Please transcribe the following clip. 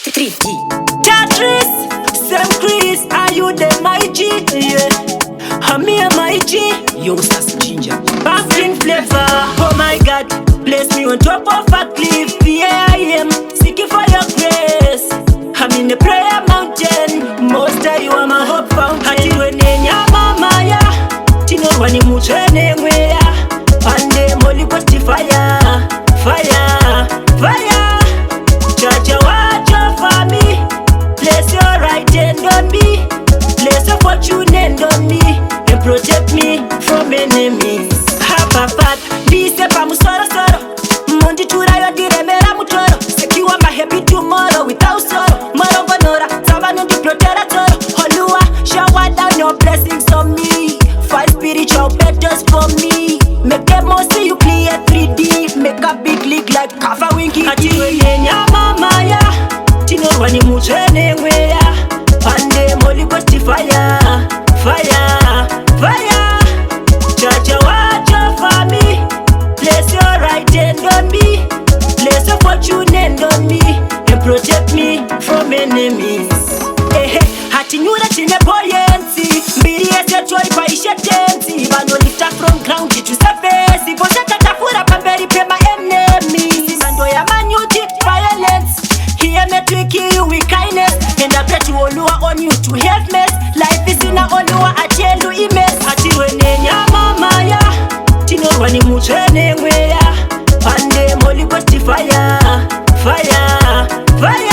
3D. Tetris, same Chris, are you the my G? Yeah, I'm me and my G. Youngsters Ginger. Pumpkin flavor, oh my God, place me on top of a cliff. Yeah, I am seeking for your grace. I'm in the prayer mountain. Most of you are my hope fountain. Hati wene mama ya, tino wani muchene mwea. Pande moli posti fire, fire, fire. Chacha wacha for me. Place your right hand on me. Place your fortune hand on me. And protect me from enemies. Hapa dise pa musoro soro. Mundi turayo diremera mutoro. Secure my happy tomorrow without sorrow. Marongonora, savano di protera toro. Holua, shower down your blessings on me. Five spiritual battles for me. Make them all see you clear 3D. Make a big league like Kafa Winky. Ati wenya mama ya, tino wani muchene wea. Pande moli posti fire, fire, fire. Chacha wacha for me. Place your right hand on me. Place your fortune hand on me. And protect me from enemies. Hati nyura chine poyensi. Mbiri ese chori paishe tensi. Bano lift up from ground to surface. Bosha tatafura pamberi pema enemies. Bando ya manyuti violence. Here me to kill you with kindness. And I pray to Olua on you to help mess. Life is in a Olua, I tell you immense. Hati wene mama ya, tino wani muchene wea. Pande moli posti fire, fire, fire.